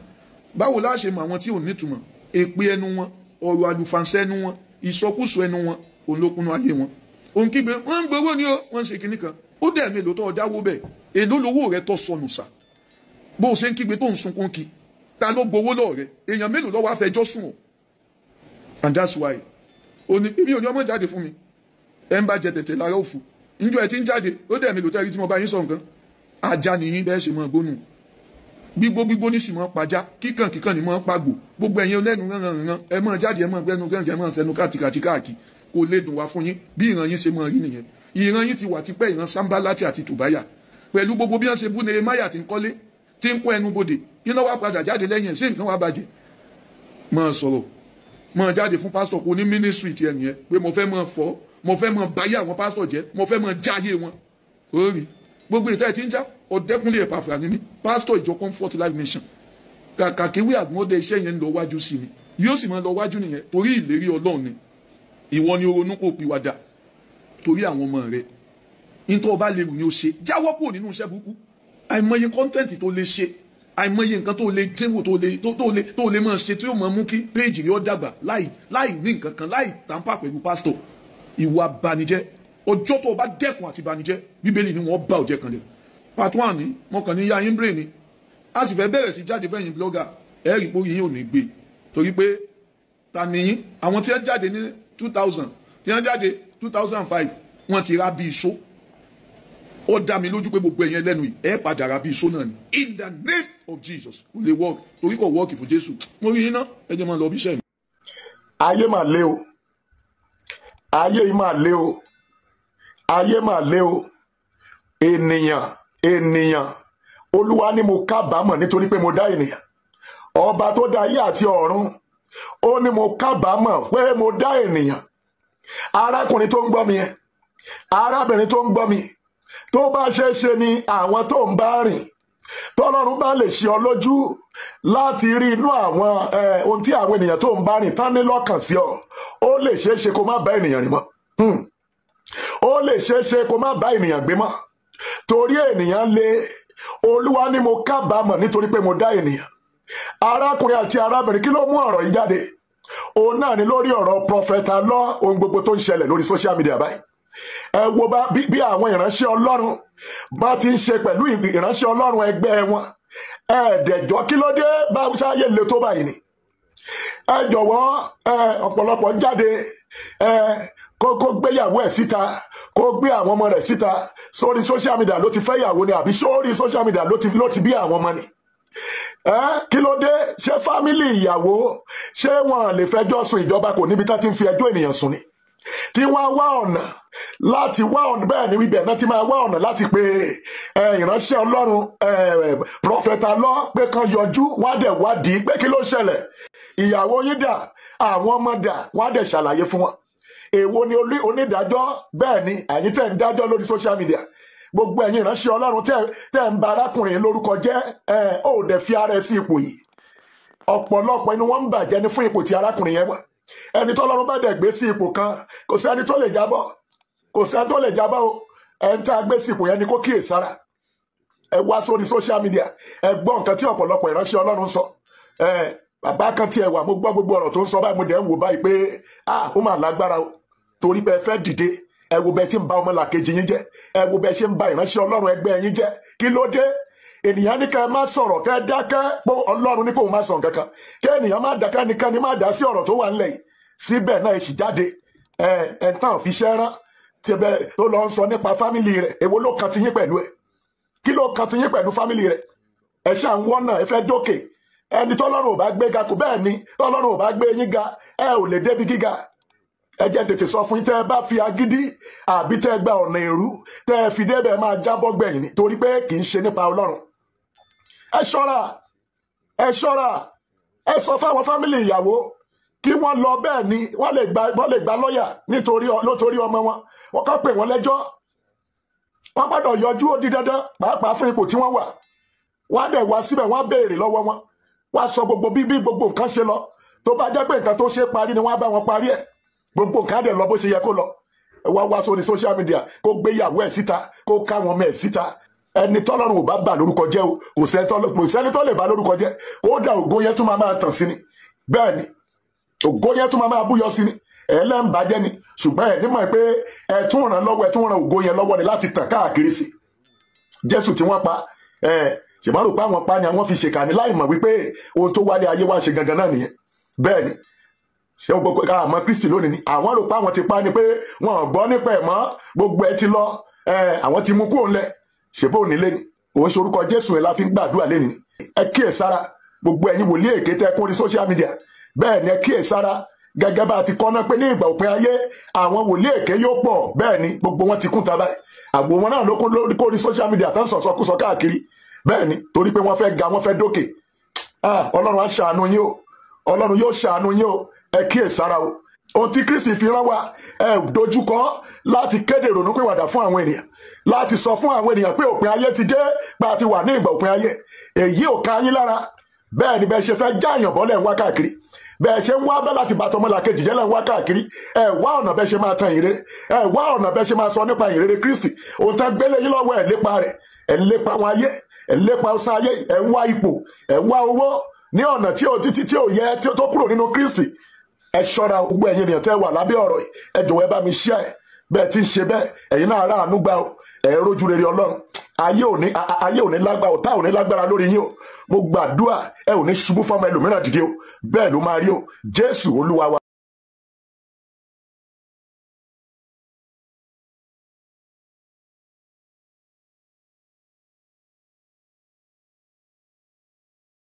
Báwo la ṣe mọ àwọn tí ò nítumọ̀, èpè ẹnu wọn, ọ̀rọ̀ àlùfànṣẹ́ ẹnu wọn, ìsọkúsọ ẹnu wọn, olókunú ayé wọn. Òun kígbe wọ́n ń gbowó ni ó wọ́n ń ṣe kinní kan, ó dẹ̀ mélòó tó ọ̀dáwó bẹ́ẹ̀, èló lowó rẹ̀ tó sọnù sà. Bó o ṣe ń kígbe tó ń sunkún kí, ta ló gbowó lọ́ọ̀ rẹ̀, èèyàn mélòó lọ́wọ́ afẹjọ́ sùn o. And that's why òní ibi òní ọmọ jáde fún mi, ẹ ń bá jẹ tẹ̀tẹ̀ lára òfu, níjọ́ ẹ ti ń jáde, ó dẹ̀ mélòó tẹ́rí tí mo bá yín sọ nǹkan, ajá nìyí bẹ́ẹ̀ ṣe mọ́ gbónú. Gbígbó ní sì mọ́ pajá, kíkàn ní mọ́ pàgbò, gbogbo ẹ̀yin lẹ́nu rán ẹ mọ́ jáde ẹ mọ́ gbẹ́nu gẹ́gẹ́ ẹ mọ́ sẹ́nu káàkiri kò lè dùn wá fún yín bí ìran yín ṣe mọ́ rí nìyẹn. Ìran yín ti wà tipẹ́, ìran Sanbalati àti Tòbáyà pẹ̀lú gbogbo bí wọ́n ṣe bú Nehemiah ti ń kọ́lé tí ń kó ẹnu bodè kí ló wá padà jáde lẹ́yìn ẹ̀ ṣé nǹkan wá bàjẹ́. Mọ́ sọ̀rọ̀ mọ́ jáde fún pásítọ̀ kò ní mínísírì tiẹ̀ nìyẹn pé mo fẹ́ mọ́ fọ́ mo fẹ́ mọ́ báyé àwọn pásítọ̀ jẹ́ mo fẹ́ mọ́ jáyé wọn. Ó rí gbogbo ìtẹ́ ti ń já Ọ̀dẹ́kúnlé Ẹ̀pàfà ní mí pásítọ̀ ìjọ Comfort Life Mission kàkà kéwé àgbọ̀ndẹ iṣẹ́ yẹn ń lọ wájú sí ni yóò sì máa lọ wájú nìyẹn torí ìlérí Ọlọ́run ni. Ìwọ ni ronú kó pìwàdà torí àwọn ọmọ rẹ nítorí ọba lè rù ní o ṣe jáwọ́ kúrò nínú iṣẹ́ burúkú. Àìmọye kọ́ńtẹ́ǹtì tó lè ṣe, àìmọye nǹkan tó lè dẹ́wò tó lè máa ṣe tí yóò máa mú kí péèjì rẹ ó dàgbà láì ní nǹkan kan láì tàǹpà pẹ̀lú pásítọ̀. Ìwà banijẹ́ ọjọ́ tó o bá dẹ́kun àti banijẹ́ Bíbélì ni wọ́n bá ọ̀jẹ̀ kan lẹ̀. Part 1 ni mo kàn ní ya yín brain ni a sì fẹ́ bẹ̀rẹ̀ sí jáde fẹ́yìn blogger ẹ̀rí pé yín ò ní gbé torí pé ta ni yín àwọn tí wọ́n jáde ní 2000 tí wọ́n jáde 2005 wọ́n ti rá bí iṣó. Ó dá mi lójú pé gbogbo ẹ̀yin ẹlẹ́nu yìí ẹ padà rá bí iṣó náà ni. In the name of Jesus. Kò lè work torí kò work fún Jésù. Mo rí yín ná ẹ jẹ́ máa lọ bí iṣẹ́ mi. Ayé mà le o, ayé yìí mà le o, ayé mà le o. Ènìyàn Olúwa ni mo kábàámọ̀ nítorí pé mo dá ènìyàn. Ọba tó dá ayé àti ọ̀run, ó ní mo kábàámọ̀ pé mo dá ènìyàn. Arákùnrin tó ń gbọ́ mi yẹn, arábìnrin tó ń gbọ́ mi, tó bá ṣe é ṣe ni àwọn tó ń bá rìn, tọ́lọ́run bá lè ṣe ọ lójú láti rí inú àwọn ohun tí àwọn ènìyàn tó ń bá rìn tán ní lọ́kàn sí ọ, ó lè ṣe é ṣe kó má bá ènìyàn rìn mọ́. Ó lè ṣe é ṣe kó má bá ènìyàn gbé mọ́, torí ènìyàn le. Olúwa ni mo kábàámọ̀ nítorí pé mo dá ènìyàn. Arákùnrin àti arábìnrin, kí ló mú ọ̀rọ̀ yìí jáde? Òun náà ni lórí ọ̀rọ̀ Prophet Alo, ohun gbogbo tó ń ṣẹlẹ̀ lórí social media báyìí. Ẹ wo bí àwọn ìránṣẹ́ Ọlọ́run bá ti ń ṣe pẹ̀lú ìránṣẹ́ Ọlọ́run ẹgbẹ́ wọn. Ẹ̀ẹ́dẹ̀jọ́ kí ló dé bá ṣáyé le tó báyìí ni? Ẹ jọ̀wọ́ ọ̀pọ̀lọpọ̀ jáde kó gbéyàwó ẹ̀ síta, kó gbé àwọn ọmọ rẹ̀ síta. Sórí social media ló ti fẹ́ yàwó ni àbí sórí social media ló ti bí àwọn ọmọ ni? Kí ló dé? Ṣé fámílì ìyàwó ṣé wọn lè fẹjọ́ sùn ìjọba kò níbi tán ti ń fi ẹjọ́ ènìyàn sùn ni? Tí wọ́n wá ọ̀nà láti wá ọ̀nà, bẹ́ẹ̀ ni wíbẹ̀ náà ti máa wá ọ̀nà láti pé ìránṣẹ́ Ọlọ́run Prophet Alo pé kan yọjú, wọ́n á dẹ̀ wádìí pé kí ló ṣẹlẹ̀, ìyàwó yín dà, àwọn ọmọ dà, wọ́n á dẹ̀ ṣàlàyé fún wọn. Èwo ni onídàájọ́? Bẹ́ẹ̀ ni ẹ̀yin tẹ́ ń dájọ́ lórí social media, gbogbo ẹ̀yin ìránṣẹ́ Ọlọ́run tẹ́ ń ba arákùnrin lórúkọ jẹ́, ó dẹ̀ fi ara ẹ̀ sí ipò yìí. Ọ̀pọ̀lọpọ̀ inú wọn ń bàjẹ́ ní fún ipò tí arákùnrin yẹn wà. Ẹni tó Ọlọ́run bá dẹ̀ gbé sí ipò kan, kò sẹ́ni tó lè jábọ́, kò sẹ́ni tó lè jábọ́ o. Ẹni tá a gbé sí ipò yẹn ni kó kíyèsára. Ẹ wá sórí social media, ẹ gbọ́ nǹkan tí ọ̀pọ̀lọpọ̀ ìránṣẹ́ Ọlọ́run sọ. Bàbá kan tí ẹ wà, mo gbọ́ gbogbo ọ̀rọ̀ tó ń sọ báyìí, mo dẹ̀ ń wò báyìí pé ó mà lágbára o, torí bẹ́ẹ̀ fẹ́ dìde. Ẹ wo bẹ́ẹ̀ tí ń ba ọmọlàkejì yín jẹ́, ẹ wo bẹ́ẹ̀ ṣe ń ba ìránṣẹ́ Ọlọ́run ẹgbẹ́ yín jẹ́. Kí ló dé? Ènìyàn ní ká ẹ má sọ̀rọ̀, ká ẹ dákẹ́, pé Ọlọ́run ní kó má sọ nǹkan kan. Kí ènìyàn má dákẹ́, nìkan ni má dá sí ọ̀rọ̀ tó wà ńlẹ̀ yìí. Síbẹ̀ náà ẹ sì jáde tán fi ṣẹ́ rán tí ẹ tó lọ ń sọ nípa fámìlì rẹ̀. Èwo ló kan ti yín pẹ̀lú ẹ̀? Kí ló kan ti yín pẹ̀lú fámìlì rẹ̀? Ẹ ṣáà ń wọ́nà, ẹ fẹ́ dókè. Ẹni tọ́lọ́run ò bá gbé ga kò, bẹ́ẹ̀ ni tọ́lọ́run ò bá gbé yín ga, ẹ ò lè débi gíga. Ẹ jẹ́ tètè sọ fún yín, tẹ́ ẹ bá fi agídí àbí tẹ́ ẹ gba ọ̀nà èrú, tẹ́ ẹ fi débẹ̀ máa jábọ́ gbẹ̀yìn ni, torí pé kì í ṣe nípa Ọlọ́run. Ẹ ṣọ́ra, ẹ ṣọ́ra, ẹ sọ fáwọn fámìlì ìyàwó kí wọ́n lọ, bẹ́ẹ̀ ni wọ́n lè gba lọ́yà nítorí ọmọ wọn. Wọ́n kàn pè wọ́n lẹ́jọ́, wọ́n gbọ́dọ̀ yọjú, ó di dandan, pàápàá fún ipò tí wọ́n wà. Wọ́n á dẹ̀ wá síbẹ̀, wọ́n á béèrè lọ́wọ́ wọn, wọ́n á sọ gbogbo bí gbogbo nǹkan ṣe lọ. Tó bá jẹ́ pé nǹkan tó ṣe parí ni wọ́n á bá wọn parí ẹ̀. Gbogbo nǹkan á dẹ̀ lọ bó ṣe yẹ kó lọ. Ẹ wá sórí social media, kó gbéyàwó ẹ̀ síta, kó káwọn ọmọ ẹ̀ síta. Ẹni tọ́lọ́run ò bá bà lórúkọ jẹ́ o, kò sẹ́ni tó lè bà lórúkọ jẹ́. Kódà ògo yẹn tún máa tàn sí ni. Bẹ́ẹ̀ ni ògo yẹn tún máa búyọ sí ni. Ẹlẹ́ǹbàjẹ́ ni, ṣùgbọ́n ẹ̀ nímọ̀ pé ẹ tún ràn lọ́wọ́, ẹ tún ràn ògo yẹn lọ́wọ́ ni láti tàn káàkiri sí. Jésù tí wọ́n pa, ṣèbá rò pé àwọn pa ni àwọn fi ṣèkà ní láì mọ̀ wípé ohun tó wálé ayé wá ṣe gangan náà nìyẹn. Bẹ́ẹ̀ ni ṣé o gbogbo àmọ́ Kristi lónìí ni àwọn rò pé àwọn ti pa ni pé wọn ò gbọ́ nípa ẹ̀ mọ́, gbogbo ẹ ti lọ, àwọn ti mú kúrò ńlẹ̀. Ṣèbó òní lé ni òun ṣorúkọ Jésù ẹ̀ la fi ń gbàdúrà lé ni. Ẹ kíyèsára gbogbo ẹ̀yin wòlíì èké tẹ́ kún orí social media. Bẹ́ẹ̀ ni ẹ kíyèsára, gẹ́gẹ́ bá a ti kọ́ná pé ní ìgbà òpin ayé àwọn wòlíì èké yóò pọ̀. Bẹ́ẹ̀ ni gbogbo wọn ti kún ta báyìí. Àgbo wọn náà ló kún lórí social media tán sọ̀sọ́kúsọ káàkiri. Bẹ́ẹ̀ ni torí pé wọ́n fẹ́ ga, wọ́n fẹ́ dókè. Ọlọ́run á ṣàánú yín o, Ọlọ́run yóò ṣàánú yín o. Ẹ kíyèsára o, ohun tí Kristi fi rán wa, ẹ dojúkọ láti kéde ìrònúpìwàdà fún àwọn ènìyàn, láti sọ fún àwọn ènìyàn pé òpin ayé ti dé, pé a ti wà ní ìgbà òpin ayé. Èyí ò ká yín lára. Bẹ́ẹ̀ ni bẹ́ẹ̀ ṣe fẹ́ já àyàn bọ́lẹ̀ ń wá káàkiri, bẹ́ẹ̀ ṣe ń wá bẹ́ẹ̀ láti bàtọ́ ọmọlàkejì jẹ́ lẹ́ ń wá káàkiri. Ẹ wá ọ̀nà bẹ́ẹ̀ ṣe máa tan ìrere, ẹ wá ọ̀nà bẹ́ẹ̀ ṣe máa sọ nípa ìrere Kristi. Ohun tán gbélé yín lọ́wọ́ ẹ̀ lépa rẹ̀, ẹ̀ ń lépa wọn ayé, ẹ̀ ń lépa ọsàn ayé, ẹ̀ ń wá ipò, ẹ̀ ń wá owó ní ọ̀nà tí ò yẹ, tí ó tó kúrò nínú Kristi. Ẹ ṣọ́ra gbogbo ẹ̀yin ènìyàn tẹ́ wà lábẹ́ ọ̀rọ̀ yìí, ẹ jọ̀wọ́ ẹ bá mi share ẹ̀. Bẹ́ẹ̀ tí ń ṣe bẹ́ẹ̀, ẹ̀yin náà ráàánú gbà o, ẹ rójú rere Ọlọ́run. Ayé ò ní lágbára, ọ̀tá ò ní lágbára lórí yín o. Mo gbàdúrà ẹ ò ní ṣubú fọ́mọ ẹlòmíràn dìde o. Bẹ́ẹ̀ ló máa rí o. Jésù Olúwa wa.